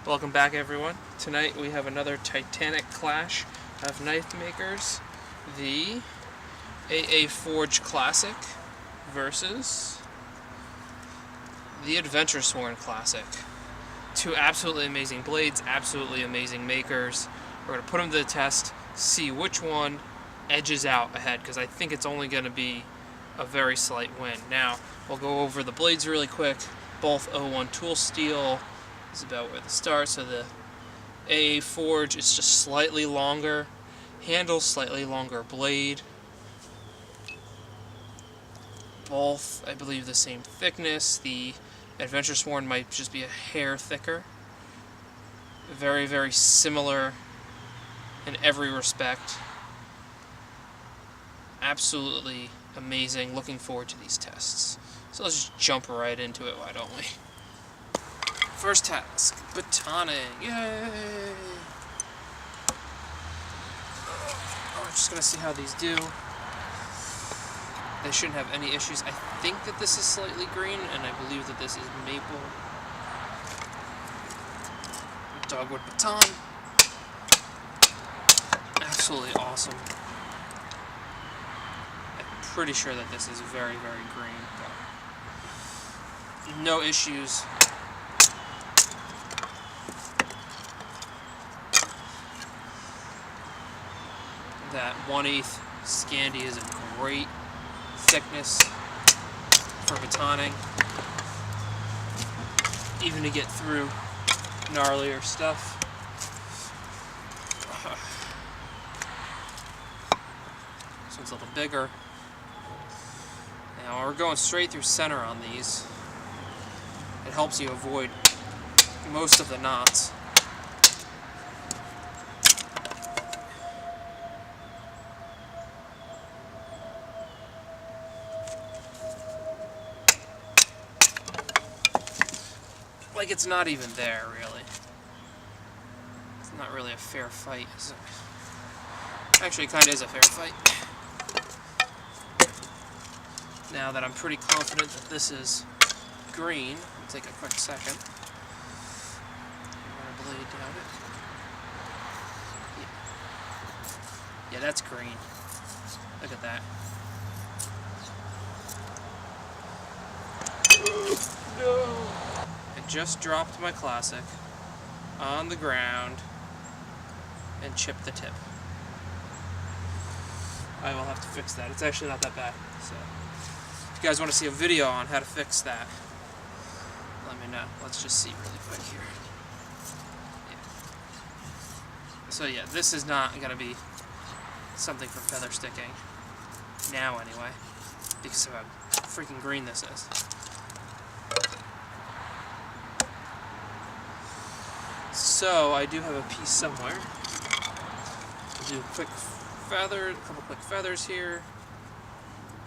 Welcome back, everyone. Tonight we have another Titanic clash of knife makers. The AA Forge Classic versus the Adventure Sworn Classic. Two absolutely amazing blades, absolutely amazing makers. We're going to put them to the test, see which one edges out ahead, because I think it's only going to be a very slight win. Now, we'll go over the blades really quick. Both 01 tool steel is about where they start. So the AA Forge is just slightly longer, handle slightly longer blade. Both, I believe, the same thickness. The Adventure Sworn might just be a hair thicker. Very, very similar in every respect. Absolutely amazing. Looking forward to these tests. So let's just jump right into it, why don't we? First task, batoning. Yay! We're just going to see how these do. They shouldn't have any issues. I think that this is slightly green, and I believe that this is maple. Dogwood baton. Absolutely awesome. I'm pretty sure that this is very, very green. But no issues. That 1/8 Scandi is a great thickness for batoning, even to get through gnarlier stuff. This one's a little bigger. Now we're going straight through center on these. It helps you avoid most of the knots. Like it's not even there, really. It's not really a fair fight, is it? Actually, it kind of is a fair fight. Now that I'm pretty confident that this is green, I'll take a quick second. Run a blade down it. Yeah, that's green. Look at that. No! I just dropped my classic on the ground and chipped the tip. I will have to fix that. It's actually not that bad. So, if you guys want to see a video on how to fix that, let me know. Let's just see really quick here. Yeah. So yeah, this is not going to be something for feather sticking. Now anyway. Because of how freaking green this is. So, I do have a piece somewhere. I'll do a quick feather, a couple quick feathers here.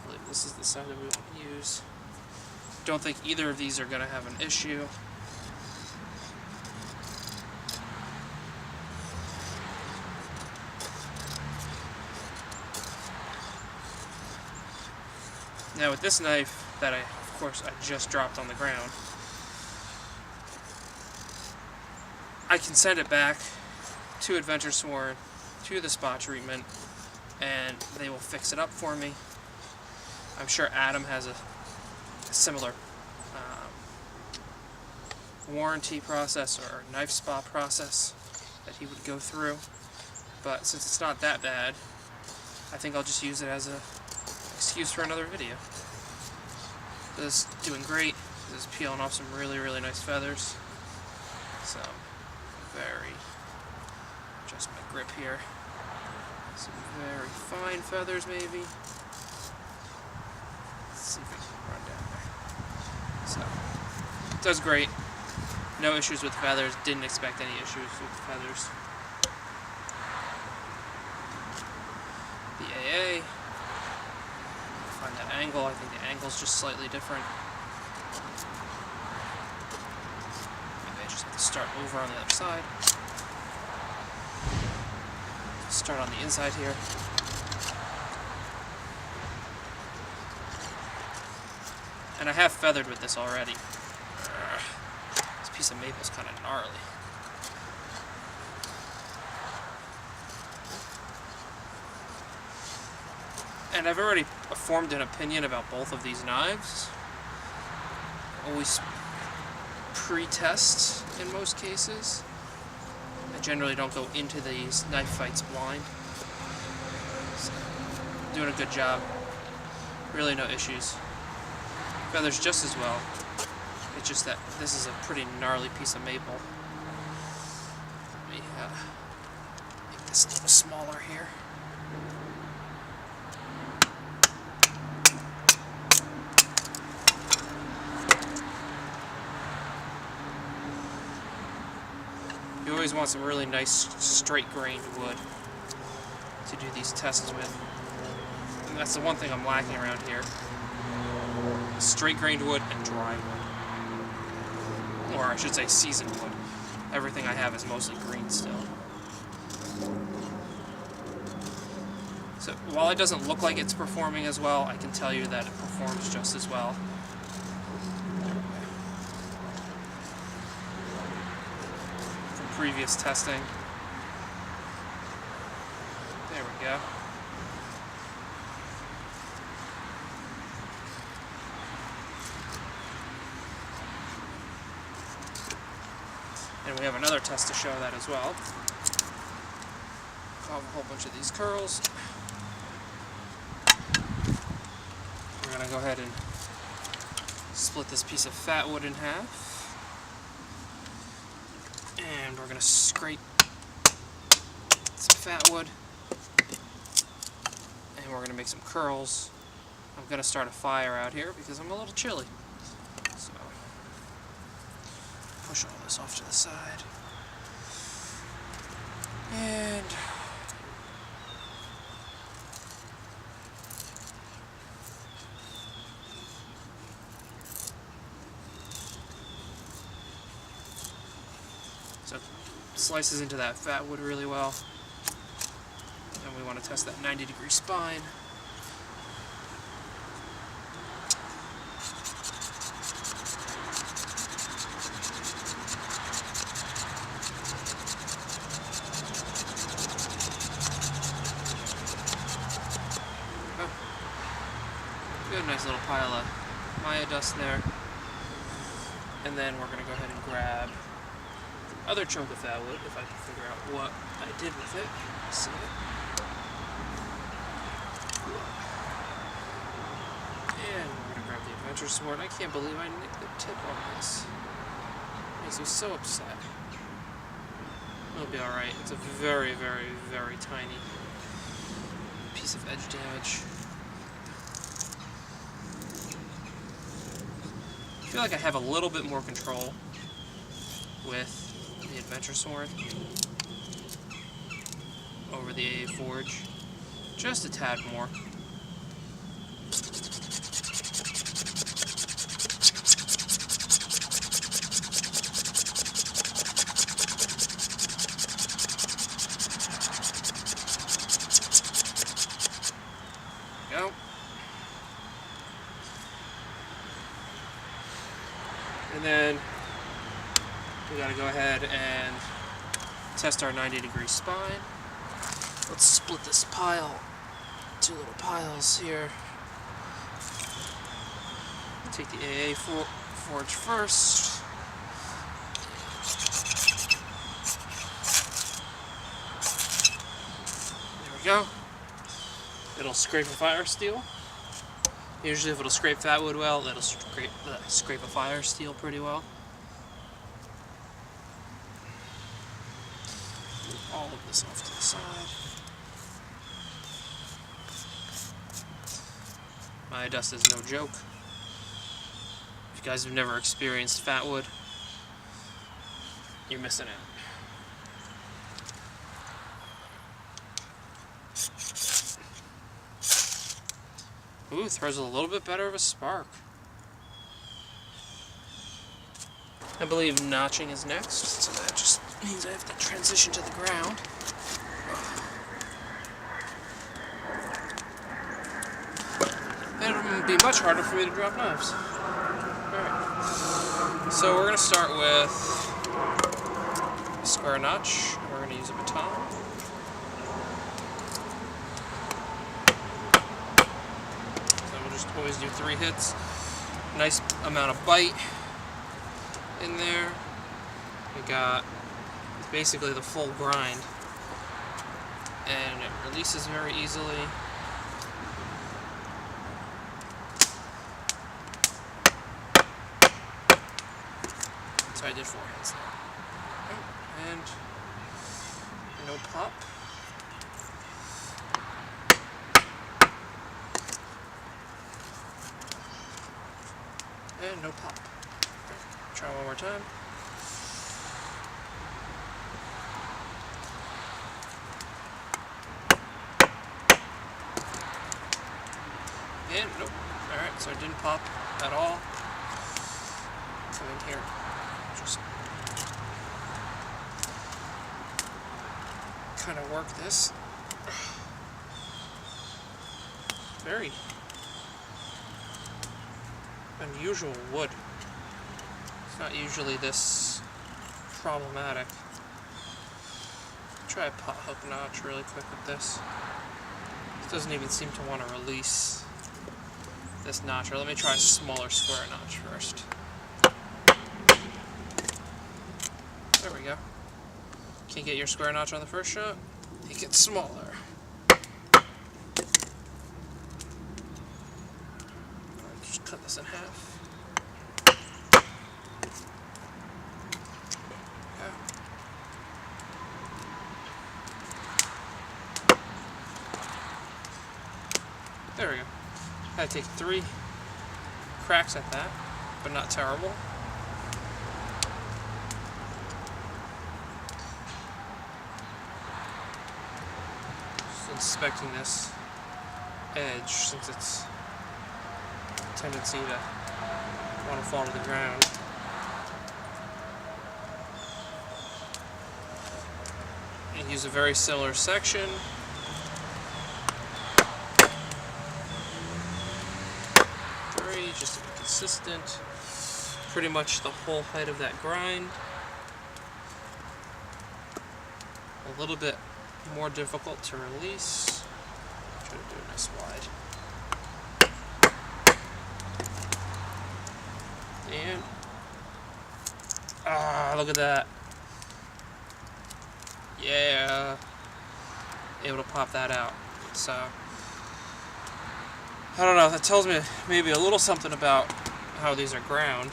I believe this is the side that we want to use. Don't think either of these are going to have an issue. Now with this knife that of course I just dropped on the ground, I can send it back to Adventure Sworn, to the spot treatment, and they will fix it up for me. I'm sure Adam has a similar warranty process or knife spot process that he would go through. But since it's not that bad, I think I'll just use it as an excuse for another video. This is doing great. This is peeling off some really, really nice feathers. So, adjust my grip here. Some very fine feathers, maybe. Let's see if we can run down there. So, it does great. No issues with feathers. Didn't expect any issues with feathers. The AA. Find that angle. I think the angle's just slightly different. Maybe I just have to start over on the other side. Start on the inside here. And I have feathered with this already. This piece of maple is kind of gnarly. And I've already formed an opinion about both of these knives. Always pre-test in most cases. I generally don't go into these knife fights blind. So, doing a good job. Really no issues. Feathers just as well. It's just that this is a pretty gnarly piece of maple. Let me make this a little smaller here. You always want some really nice straight-grained wood to do these tests with. And that's the one thing I'm lacking around here. Straight-grained wood and dry wood. Or I should say seasoned wood. Everything I have is mostly green still. So while it doesn't look like it's performing as well, I can tell you that it performs just as well. Previous testing. There we go. And we have another test to show that as well. I'll have a whole bunch of these curls. We're going to go ahead and split this piece of fat wood in half. And we're going to scrape some fat wood, and we're going to make some curls. I'm going to start a fire out here because I'm a little chilly. So, push all this off to the side. And so it slices into that fat wood really well. And we want to test that 90-degree spine. Oh. Good, nice little pile of Maya dust there. And then we're going to go ahead and grab other chunk of fat wood, if I can figure out what I did with it. Let's see it. And we're going to grab the adventure sword. I can't believe I nicked the tip on this. It makes me so upset. It'll be alright. It's a very, very, very tiny piece of edge damage. I feel like I have a little bit more control with the adventure sword over the AA Forge, just a tad more. There we go. And then we gotta go ahead and test our 90-degree spine. Let's split this pile, two little piles here. Take the AA Forge first. There we go. It'll scrape a fire steel. Usually if it'll scrape fat wood well, it'll scrape a fire steel pretty well. Move all of this off to the side. Maya dust is no joke. If you guys have never experienced fat wood, you're missing out. Ooh, throws a little bit better of a spark. I believe notching is next, so that just means I have to transition to the ground. And it'll be much harder for me to drop knives. Alright. So we're going to start with a square notch. We're going to use a baton. always do 3 hits. Nice amount of bite in there. We got basically the full grind, and it releases very easily. So I did 4 hits there. And no pop. And no pop. Try one more time. And nope. Alright, so it didn't pop at all. Come in here. Just kind of work this. Very unusual wood. It's not usually this problematic. Try a pot hook notch really quick with this. It doesn't even seem to want to release this notch. Or let me try a smaller square notch first. There we go. Can't get your square notch on the first shot? Make it smaller. Just cut this in half. Yeah. There we go. I had to take 3 cracks at that, but not terrible. Just inspecting this edge, since it's a tendency to want to fall to the ground. And use a very similar section. Just to be consistent. Pretty much the whole height of that grind. A little bit more difficult to release. Try to do a nice wide. And look at that. Yeah. Able to pop that out. So I don't know, that tells me maybe a little something about how these are ground.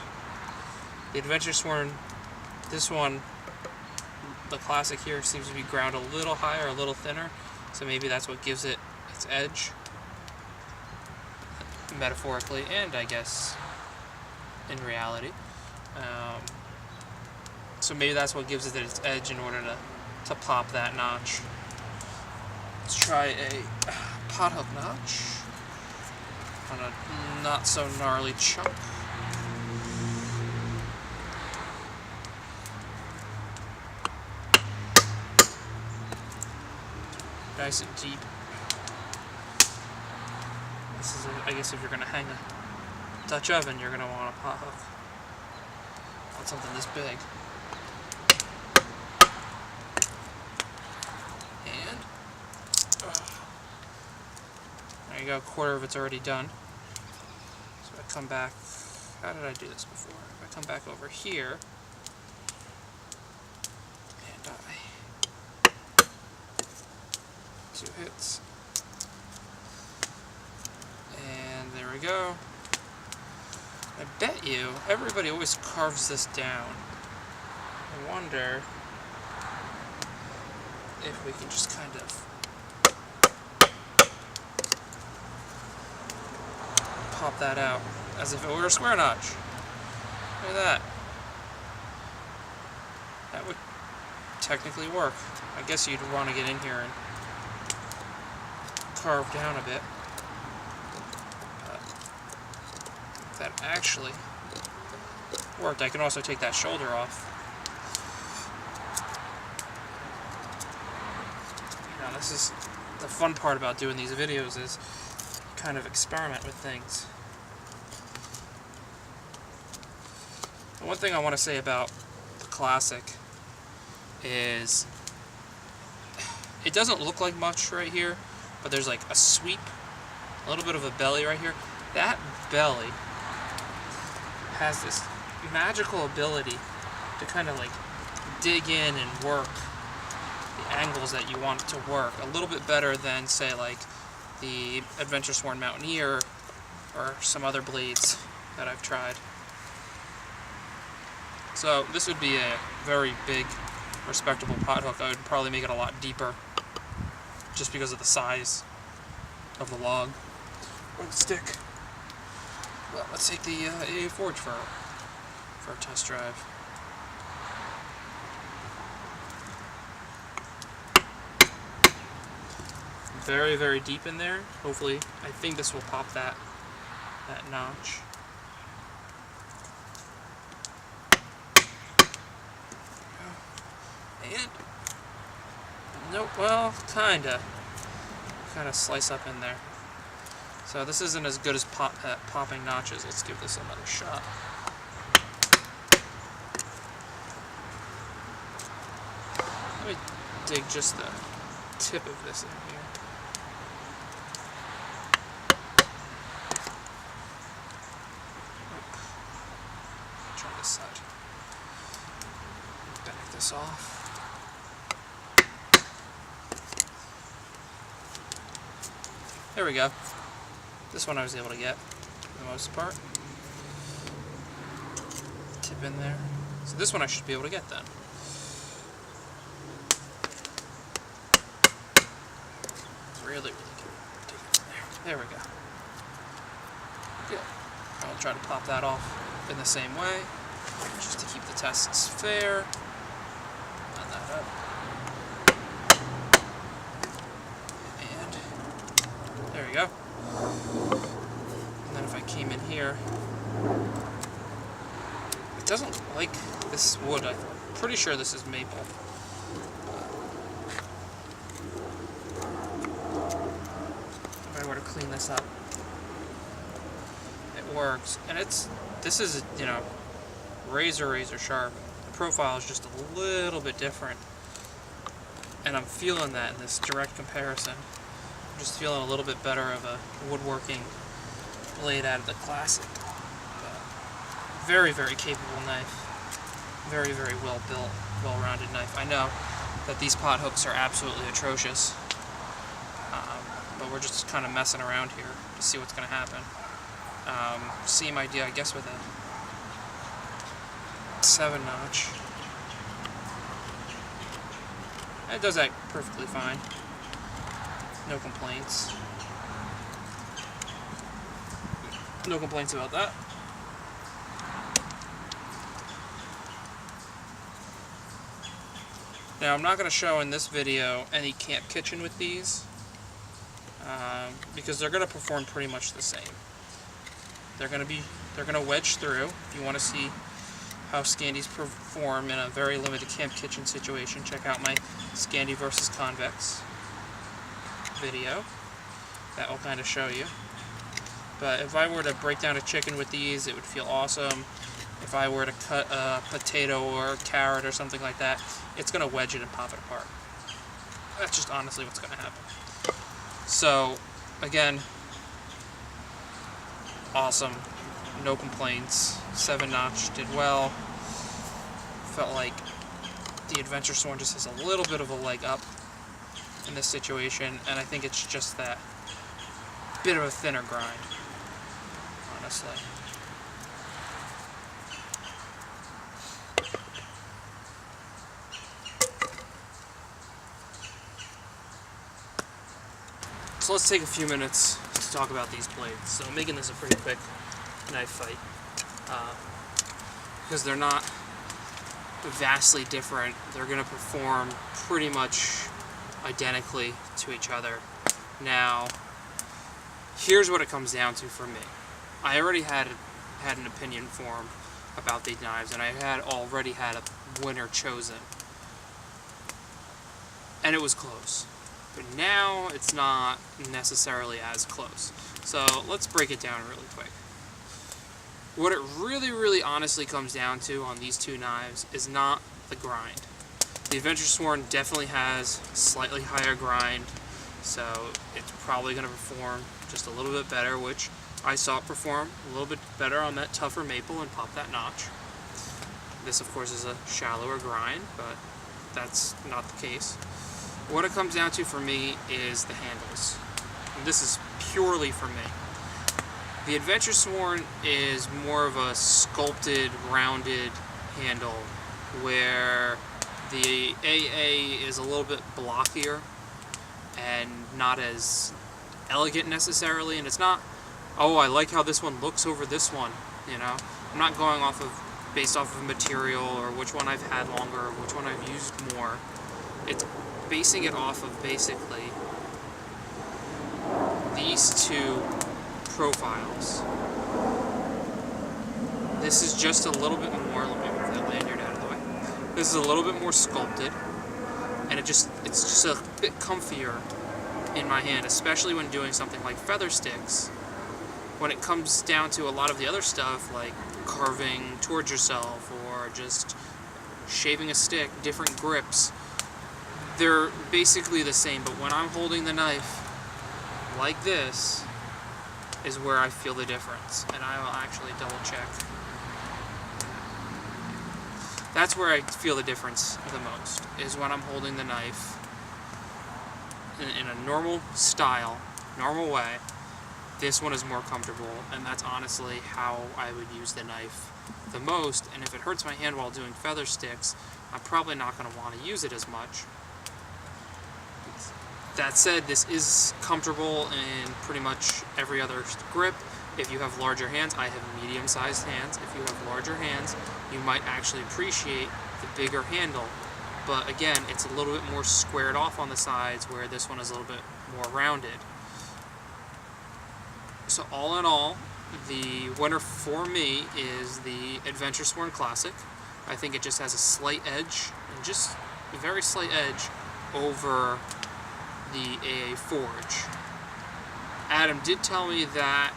The Adventure Sworn, this one, the classic here, seems to be ground a little higher, a little thinner, so maybe that's what gives it its edge, metaphorically, and I guess in reality. So maybe that's what gives it its edge in order to pop that notch. Let's try a pot hook notch on a not so gnarly chunk. Nice and deep. This is, I guess, if you're going to hang a Dutch oven, you're going to want a pot hook. Want something this big. And there you go, a quarter of it's already done. So I come back, how did I do this before? If I come back over here, and I 2 hits. And there we go. I bet you everybody always carves this down. I wonder if we can just kind of pop that out as if it were a square notch. Look at that. That would technically work. I guess you'd want to get in here and carve down a bit. That actually worked. I can also take that shoulder off. Now, this is the fun part about doing these videos, is kind of experiment with things. And one thing I want to say about the Classic is it doesn't look like much right here, but there's like a sweep, a little bit of a belly right here. that belly has this magical ability to kind of like dig in and work the angles that you want it to work a little bit better than, say, like the Adventuresworn Mountaineer or some other blades that I've tried. So this would be a very big, respectable pot hook. I would probably make it a lot deeper just because of the size of the log or the stick. Well, let's take the AA Forge for a test drive. Very, very deep in there. Hopefully, I think this will pop that notch. And nope, well, kinda slice up in there. So this isn't as good as popping notches. Let's give this another shot. Let me dig just the tip of this in here. Try this side. Back this off. There we go. This one I was able to get for the most part. Tip in there. So this one I should be able to get then. Really good. Dig it in there. There we go. Good. I'll try to pop that off in the same way, just to keep the tests fair. Line that up. And there we go. And then if I came in here, it doesn't like this wood. I'm pretty sure this is maple. If I were to clean this up, it works. And this is, you know, razor sharp. The profile is just a little bit different. And I'm feeling that in this direct comparison. I'm just feeling a little bit better of a woodworking blade out of the classic. But very, very capable knife. Very, very well built, well-rounded knife. I know that these pot hooks are absolutely atrocious. But we're just kind of messing around here to see what's going to happen. Same idea, I guess, with a 7-notch. It does that perfectly fine. No complaints. No complaints about that. Now, I'm not going to show in this video any camp kitchen with these, because they're going to perform pretty much the same. They're going to wedge through. If you want to see how Scandies perform in a very limited camp kitchen situation, check out my Scandi versus Convex video. That will kind of show you. But if I were to break down a chicken with these, it would feel awesome. If I were to cut a potato or a carrot or something like that, it's going to wedge it and pop it apart. That's just honestly what's going to happen. So, again, awesome. No complaints. 7-notch did well. Felt like the Adventuresworn just has a little bit of a leg up in this situation, and I think it's just that bit of a thinner grind, honestly. So let's take a few minutes to talk about these blades. So I'm making this a pretty quick knife fight, because they're not vastly different. They're going to perform pretty much identically to each other. Now, here's what it comes down to for me. I already had an opinion formed about these knives, and I had already had a winner chosen, and it was close. But now it's not necessarily as close. So let's break it down really quick. What it really honestly comes down to on these two knives is not the grind. The Adventuresworn definitely has slightly higher grind, so it's probably going to perform just a little bit better, which I saw it perform a little bit better on that tougher maple and pop that notch. This, of course, is a shallower grind, but that's not the case. What it comes down to for me is the handles. And this is purely for me. The Adventuresworn is more of a sculpted, rounded handle, where the AA is a little bit blockier and not as elegant necessarily, and it's not, oh, I like how this one looks over this one, you know? I'm not going based off of material or which one I've had longer or which one I've used more. It's basing it off of basically these two profiles. This is just a little bit more, let me move that lanyard out of the way. This is a little bit more sculpted, and it's just a bit comfier in my hand, especially when doing something like feather sticks. When it comes down to a lot of the other stuff, like carving towards yourself or just shaving a stick, different grips, they're basically the same, but when I'm holding the knife like this is where I feel the difference, and I will actually double check. That's where I feel the difference the most, is when I'm holding the knife in a normal style, normal way. This one is more comfortable, and that's honestly how I would use the knife the most. And if it hurts my hand while doing feather sticks, I'm probably not going to want to use it as much. That said, this is comfortable in pretty much every other grip. If you have larger hands, I have medium-sized hands. If you have larger hands, you might actually appreciate the bigger handle. But again, it's a little bit more squared off on the sides, where this one is a little bit more rounded. So all in all, the winner for me is the Adventuresworn Classic. I think it just has a slight edge, and just a very slight edge, over the AA Forge. Adam did tell me that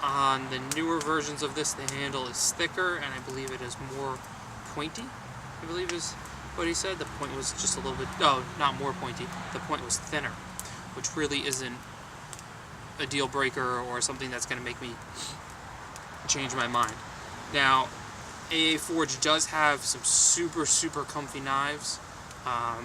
on the newer versions of this, the handle is thicker, and I believe it is more pointy, I believe is what he said. The point was just a little bit, no, not more pointy, the point was thinner, which really isn't a deal breaker or something that's going to make me change my mind. Now, AA Forge does have some super comfy knives.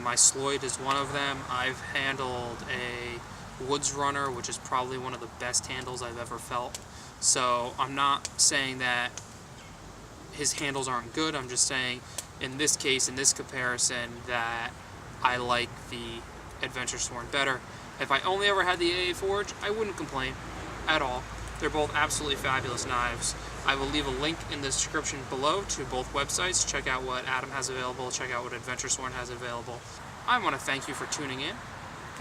My Sloyd is one of them. I've handled a Woods Runner, which is probably one of the best handles I've ever felt. So I'm not saying that his handles aren't good. I'm just saying, in this case, in this comparison, that I like the Adventuresworn better. If I only ever had the AA Forge, I wouldn't complain at all. They're both absolutely fabulous knives. I will leave a link in the description below to both websites. Check out what Adam has available. Check out what Adventuresworn has available. I want to thank you for tuning in.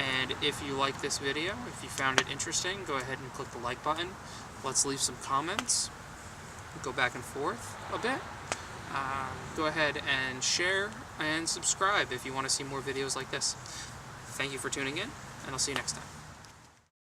And if you like this video, if you found it interesting, go ahead and click the like button. Let's leave some comments. Go back and forth a bit. Go ahead and share and subscribe if you want to see more videos like this. Thank you for tuning in, and I'll see you next time.